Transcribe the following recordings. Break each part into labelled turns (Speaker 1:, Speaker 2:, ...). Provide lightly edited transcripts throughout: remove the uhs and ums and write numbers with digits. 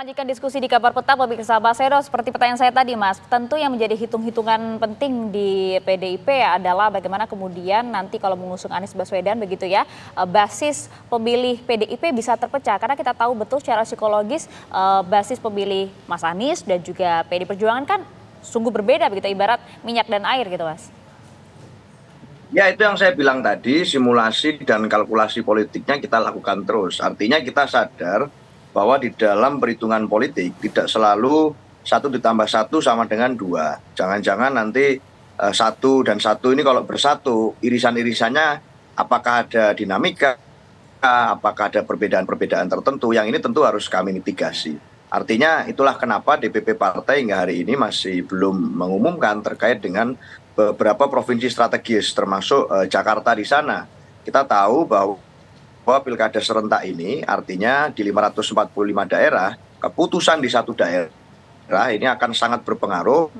Speaker 1: lanjutkan diskusi di Kabar Petang, pemirsa Basero. Seperti pertanyaan saya tadi, Mas, tentu yang menjadi hitung-hitungan penting di PDIP adalah bagaimana kemudian nanti kalau mengusung Anies Baswedan begitu ya, basis pemilih PDIP bisa terpecah. Karena kita tahu betul secara psikologis basis pemilih Mas Anies dan juga PD Perjuangan kan sungguh berbeda begitu, ibarat minyak dan air gitu, Mas.
Speaker 2: Ya, itu yang saya bilang tadi, simulasi dan kalkulasi politiknya kita lakukan terus. Artinya kita sadar bahwa di dalam perhitungan politik tidak selalu 1+1 sama dengan 2. Jangan-jangan nanti 1 dan 1 ini kalau bersatu, irisan-irisannya apakah ada dinamika, apakah ada perbedaan-perbedaan tertentu, yang ini tentu harus kami mitigasi. Artinya itulah kenapa DPP partai hingga hari ini masih belum mengumumkan terkait dengan beberapa provinsi strategis termasuk Jakarta di sana. Kita tahu bahwa pilkada serentak ini artinya di 545 daerah, keputusan di satu daerah ini akan sangat berpengaruh,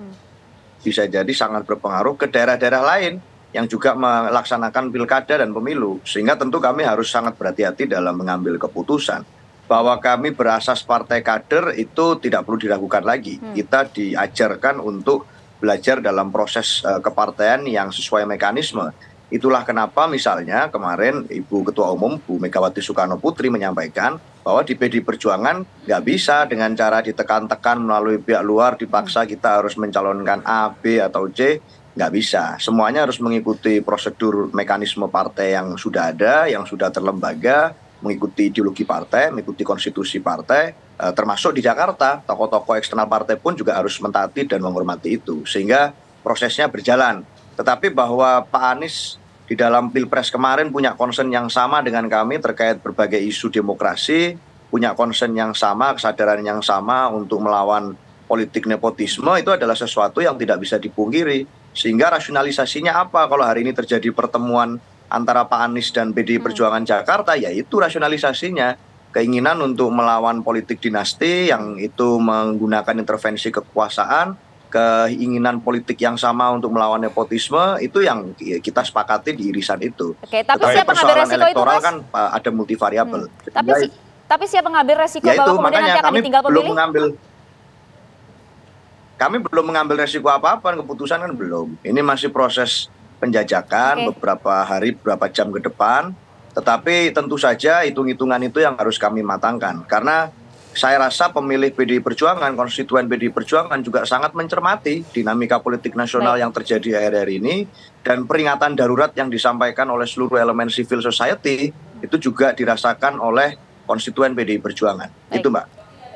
Speaker 2: bisa jadi sangat berpengaruh ke daerah-daerah lain yang juga melaksanakan pilkada dan pemilu. Sehingga tentu kami harus sangat berhati-hati dalam mengambil keputusan. Bahwa kami berasas partai kader itu tidak perlu diragukan lagi. Kita diajarkan untuk belajar dalam proses kepartaian yang sesuai mekanisme. Itulah kenapa misalnya kemarin Ibu Ketua Umum Bu Megawati Soekarno Putri menyampaikan bahwa di PD Perjuangan nggak bisa dengan cara ditekan-tekan melalui pihak luar dipaksa kita harus mencalonkan A, B atau C, nggak bisa. Semuanya harus mengikuti prosedur mekanisme partai yang sudah ada, yang sudah terlembaga, mengikuti ideologi partai, mengikuti konstitusi partai, termasuk di Jakarta, tokoh-tokoh eksternal partai pun juga harus mentaati dan menghormati itu, sehingga prosesnya berjalan. Tetapi bahwa Pak Anies di dalam Pilpres kemarin punya concern yang sama dengan kami terkait berbagai isu demokrasi, punya concern yang sama, kesadaran yang sama untuk melawan politik nepotisme, itu adalah sesuatu yang tidak bisa dipungkiri. Sehingga rasionalisasinya apa kalau hari ini terjadi pertemuan antara Pak Anies dan PDI Perjuangan Jakarta, yaitu rasionalisasinya keinginan untuk melawan politik dinasti yang itu menggunakan intervensi kekuasaan, keinginan politik yang sama untuk melawan nepotisme, itu yang kita sepakati di irisan itu.
Speaker 1: Oke, tapi siapa mengambil resiko itu, Mas?
Speaker 2: Kan ada multivariabel.
Speaker 1: Tapi siapa mengambil resiko bahwa kemudian nanti akan ditinggal pemilih?
Speaker 2: Kami belum mengambil resiko apa-apa, keputusan kan belum. Ini masih proses penjajakan beberapa hari, beberapa jam ke depan. Tetapi tentu saja hitung-hitungan itu yang harus kami matangkan. Karena saya rasa pemilih PDI Perjuangan, konstituen PDI Perjuangan juga sangat mencermati dinamika politik nasional yang terjadi akhir-akhir ini. Dan peringatan darurat yang disampaikan oleh seluruh elemen civil society itu juga dirasakan oleh konstituen PDI Perjuangan. Itu, Mbak.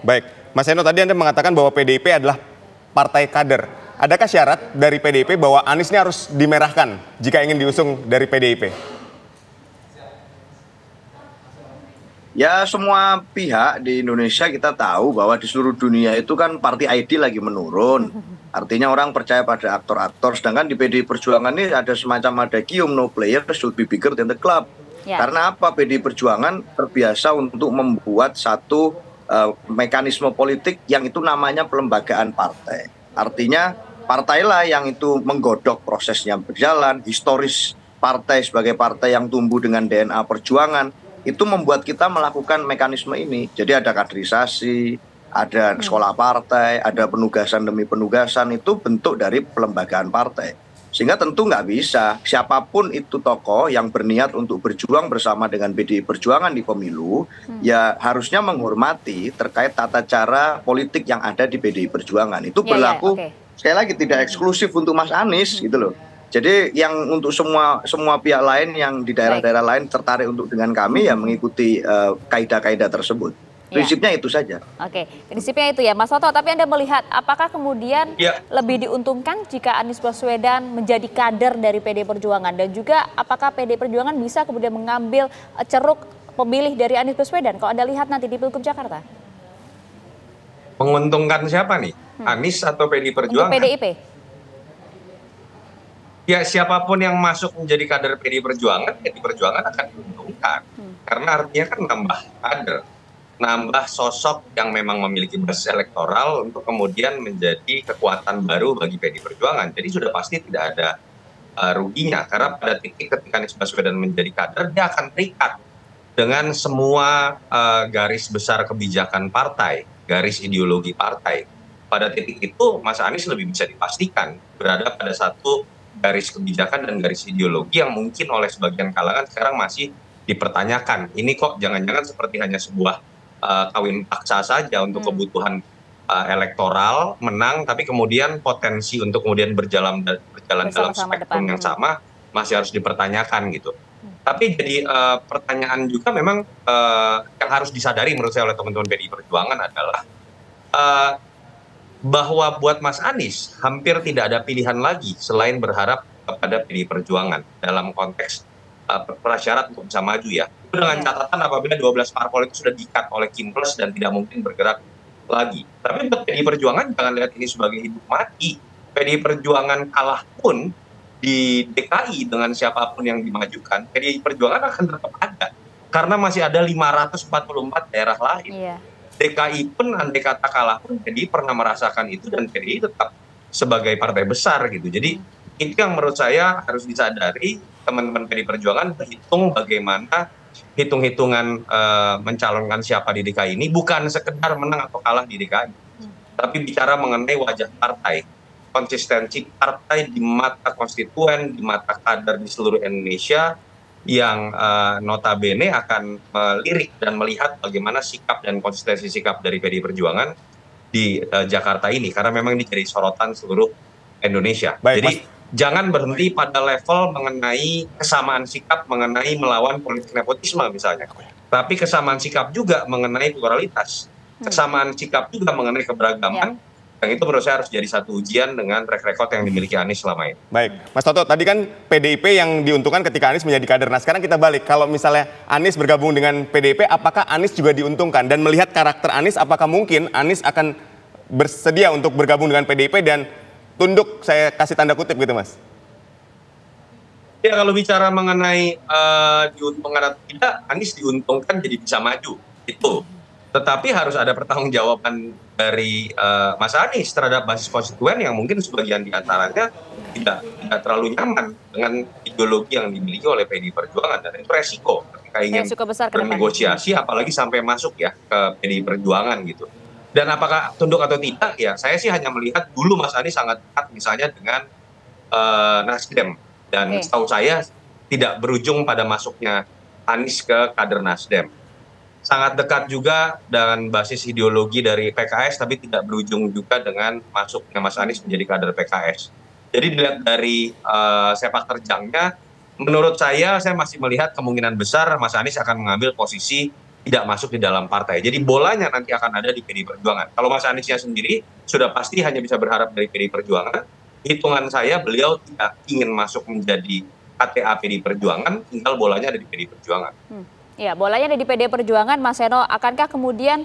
Speaker 3: Baik, Mas Eno, tadi Anda mengatakan bahwa PDIP adalah partai kader. Adakah syarat dari PDIP bahwa Anies ini harus dimerahkan jika ingin diusung dari PDIP?
Speaker 2: Ya, semua pihak di Indonesia kita tahu bahwa di seluruh dunia itu kan party ID lagi menurun. Artinya orang percaya pada aktor-aktor, sedangkan di PDI Perjuangan ini ada semacam ada gium, no player should be bigger than the club. Karena apa? PDI Perjuangan terbiasa untuk membuat satu mekanisme politik yang itu namanya pelembagaan partai. Artinya partailah yang itu menggodok prosesnya berjalan, historis partai sebagai partai yang tumbuh dengan DNA perjuangan, itu membuat kita melakukan mekanisme ini. Jadi ada kaderisasi, ada sekolah partai, ada penugasan demi penugasan, itu bentuk dari pelembagaan partai. Sehingga tentu nggak bisa siapapun itu tokoh yang berniat untuk berjuang bersama dengan PDI Perjuangan di pemilu, ya harusnya menghormati terkait tata cara politik yang ada di PDI Perjuangan. Itu berlaku, sekali lagi tidak eksklusif untuk Mas Anies gitu loh. Jadi yang untuk semua pihak lain yang di daerah-daerah lain tertarik untuk dengan kami ya mengikuti kaidah-kaidah tersebut. Prinsipnya itu saja.
Speaker 1: Oke, prinsipnya itu ya, Mas Toto. Tapi Anda melihat apakah kemudian lebih diuntungkan jika Anies Baswedan menjadi kader dari PDI Perjuangan, dan juga apakah PDI Perjuangan bisa kemudian mengambil ceruk pemilih dari Anies Baswedan kalau Anda lihat nanti di Pilgub Jakarta?
Speaker 4: Menguntungkan siapa nih? Anies atau PDI Perjuangan?
Speaker 1: Untuk PDIP.
Speaker 4: Ya, siapapun yang masuk menjadi kader PDI Perjuangan akan diuntungkan. Karena artinya kan nambah kader, nambah sosok yang memang memiliki basis elektoral untuk kemudian menjadi kekuatan baru bagi PDI Perjuangan. Jadi sudah pasti tidak ada ruginya, karena pada titik ketika Anies Baswedan menjadi kader, dia akan terikat dengan semua garis besar kebijakan partai, garis ideologi partai. Pada titik itu Mas Anies lebih bisa dipastikan berada pada satu garis kebijakan dan garis ideologi yang mungkin oleh sebagian kalangan sekarang masih dipertanyakan. Ini kok jangan-jangan seperti hanya sebuah kawin paksa saja untuk kebutuhan elektoral, menang, tapi kemudian potensi untuk kemudian berjalan dalam
Speaker 1: Bersama-sama
Speaker 4: spektrum
Speaker 1: depan.
Speaker 4: yang sama masih harus dipertanyakan gitu. Tapi jadi pertanyaan juga memang yang harus disadari menurut saya oleh teman-teman PDI Perjuangan adalah bahwa buat Mas Anies hampir tidak ada pilihan lagi selain berharap kepada PDI Perjuangan dalam konteks prasyarat untuk bisa maju ya. Itu dengan catatan apabila 12 parpol itu sudah di-cut oleh Kimples dan tidak mungkin bergerak lagi. Tapi buat PDI Perjuangan jangan lihat ini sebagai hidup mati. PDI Perjuangan kalah pun di DKI dengan siapapun yang dimajukan, PDI Perjuangan akan tetap ada. Karena masih ada 544 daerah lain.
Speaker 1: Iya.
Speaker 4: DKI pun andai kata kalah pun PDI pernah merasakan itu dan PDI tetap sebagai partai besar gitu. Jadi itu yang menurut saya harus disadari teman-teman PDI Perjuangan berhitung bagaimana hitung-hitungan mencalonkan siapa di DKI ini bukan sekedar menang atau kalah di DKI, tapi bicara mengenai wajah partai, konsistensi partai di mata konstituen, di mata kader di seluruh Indonesia yang notabene akan melirik dan melihat bagaimana sikap dan konsistensi sikap dari PDI Perjuangan di Jakarta ini, karena memang ini jadi sorotan seluruh Indonesia.
Speaker 3: Baik,
Speaker 4: jadi jangan berhenti pada level mengenai kesamaan sikap mengenai melawan politik nepotisme misalnya, tapi kesamaan sikap juga mengenai pluralitas, kesamaan sikap juga mengenai keberagaman. Yang itu menurut saya harus jadi satu ujian dengan track record yang dimiliki Anies selama ini.
Speaker 3: Baik, Mas Toto, tadi kan PDIP yang diuntungkan ketika Anies menjadi kader. Nah sekarang kita balik, kalau misalnya Anies bergabung dengan PDIP, apakah Anies juga diuntungkan? Dan melihat karakter Anies, apakah mungkin Anies akan bersedia untuk bergabung dengan PDIP dan tunduk, saya kasih tanda kutip gitu Mas?
Speaker 4: Ya kalau bicara mengenai diuntungkan atau tidak, Anies diuntungkan jadi bisa maju, itu. Tetapi harus ada pertanggungjawaban dari Mas Anies terhadap basis konstituen yang mungkin sebagian diantaranya tidak terlalu nyaman dengan ideologi yang dimiliki oleh PDI Perjuangan, dan itu resiko ketika ingin bernegosiasi, apalagi sampai masuk ya ke PDI Perjuangan gitu. Dan apakah tunduk atau tidak ya, saya sih hanya melihat dulu Mas Anies sangat dekat misalnya dengan Nasdem, dan setahu saya tidak berujung pada masuknya Anies ke kader Nasdem. Sangat dekat juga dengan basis ideologi dari PKS, tapi tidak berujung juga dengan masuknya Mas Anies menjadi kader PKS. Jadi dilihat dari sepak terjangnya, menurut saya masih melihat kemungkinan besar Mas Anies akan mengambil posisi tidak masuk di dalam partai. Jadi bolanya nanti akan ada di PDI Perjuangan. Kalau Mas Aniesnya sendiri sudah pasti hanya bisa berharap dari PDI Perjuangan. Hitungan saya beliau tidak ingin masuk menjadi KTA PDI Perjuangan, tinggal bolanya ada di PDI Perjuangan.
Speaker 1: Ya, bolanya ada di PDI Perjuangan, Mas Seno. Akankah kemudian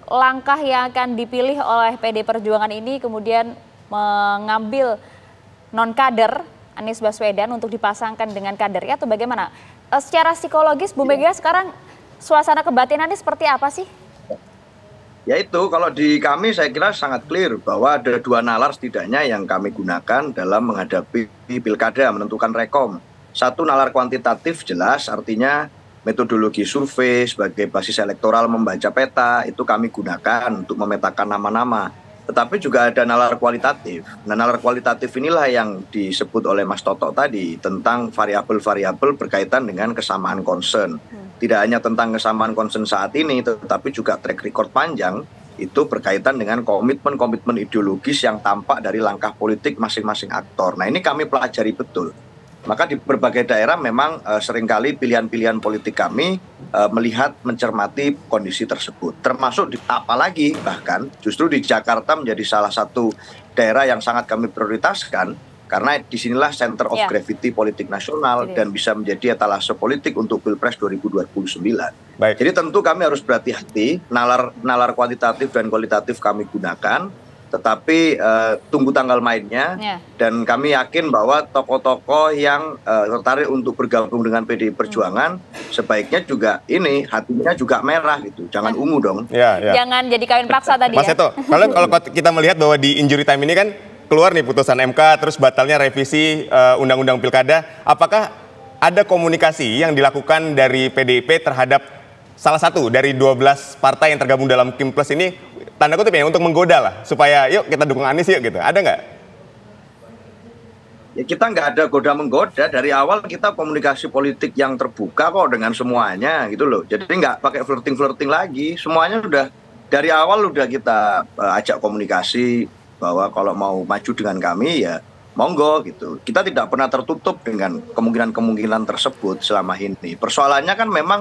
Speaker 1: langkah yang akan dipilih oleh PDI Perjuangan ini kemudian mengambil non-kader Anies Baswedan untuk dipasangkan dengan kadernya atau bagaimana? Secara psikologis, Bu Mega sekarang suasana kebatinannya seperti apa sih?
Speaker 2: Ya itu, kalau di kami saya kira sangat clear bahwa ada dua nalar setidaknya yang kami gunakan dalam menghadapi pilkada, menentukan rekom. Satu, nalar kuantitatif jelas, artinya metodologi survei sebagai basis elektoral membaca peta, itu kami gunakan untuk memetakan nama-nama. Tetapi juga ada nalar kualitatif. Nah, nalar kualitatif inilah yang disebut oleh Mas Toto tadi tentang variabel-variabel berkaitan dengan kesamaan concern. Tidak hanya tentang kesamaan concern saat ini, tetapi juga track record panjang itu berkaitan dengan komitmen-komitmen ideologis yang tampak dari langkah politik masing-masing aktor. Nah, ini kami pelajari betul. Maka di berbagai daerah memang seringkali pilihan-pilihan politik kami melihat, mencermati kondisi tersebut. Termasuk apalagi bahkan justru di Jakarta menjadi salah satu daerah yang sangat kami prioritaskan, karena disinilah center of gravity politik nasional dan bisa menjadi etalase politik untuk Pilpres 2029.
Speaker 3: Baik.
Speaker 2: Jadi tentu kami harus berhati-hati, nalar kuantitatif dan kualitatif kami gunakan, tetapi tunggu tanggal mainnya, dan kami yakin bahwa tokoh-tokoh yang tertarik untuk bergabung dengan PDI Perjuangan sebaiknya juga ini hatinya juga merah gitu, jangan ungu dong.
Speaker 1: Jangan jadi kawin paksa tadi.
Speaker 3: Mas Seto, kalau kita melihat bahwa di injury time ini kan keluar nih putusan MK, terus batalnya revisi Undang-Undang Pilkada, apakah ada komunikasi yang dilakukan dari PDIP terhadap salah satu dari 12 partai yang tergabung dalam Kim Plus ini, tanda kutip ya, untuk menggoda lah, supaya yuk kita dukung Anies yuk gitu. Ada nggak?
Speaker 2: Ya kita nggak ada goda-menggoda, dari awal kita komunikasi politik yang terbuka kok dengan semuanya gitu loh. Jadi nggak pakai flirting-flirting lagi, semuanya udah dari awal udah kita ajak komunikasi bahwa kalau mau maju dengan kami ya monggo gitu. Kita tidak pernah tertutup dengan kemungkinan-kemungkinan tersebut selama ini. Persoalannya kan memang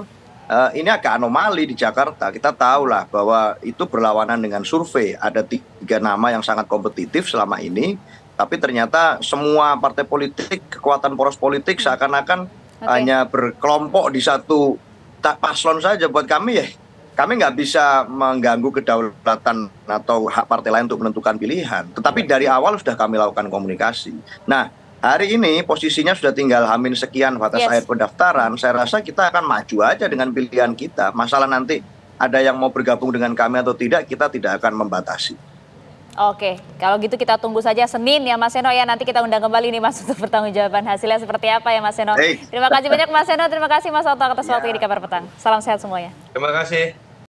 Speaker 2: ini agak anomali di Jakarta. Kita tahu lah bahwa itu berlawanan dengan survei. Ada 3 nama yang sangat kompetitif selama ini. Tapi ternyata semua partai politik, kekuatan poros politik seakan-akan hanya berkelompok di satu paslon saja. Buat kami ya, kami nggak bisa mengganggu kedaulatan atau hak partai lain untuk menentukan pilihan. Tetapi dari awal sudah kami lakukan komunikasi. Nah, hari ini posisinya sudah tinggal hamin sekian batas akhir pendaftaran. Saya rasa kita akan maju aja dengan pilihan kita. Masalah nanti ada yang mau bergabung dengan kami atau tidak, kita tidak akan membatasi.
Speaker 1: Oke, kalau gitu kita tunggu saja Senin ya Mas Seno ya. Nanti kita undang kembali nih Mas untuk pertanggungjawaban hasilnya seperti apa ya Mas Seno. Terima kasih banyak Mas Seno, terima kasih Mas Otto atas waktunya di Kabar Petang. Salam sehat semuanya.
Speaker 4: Terima kasih.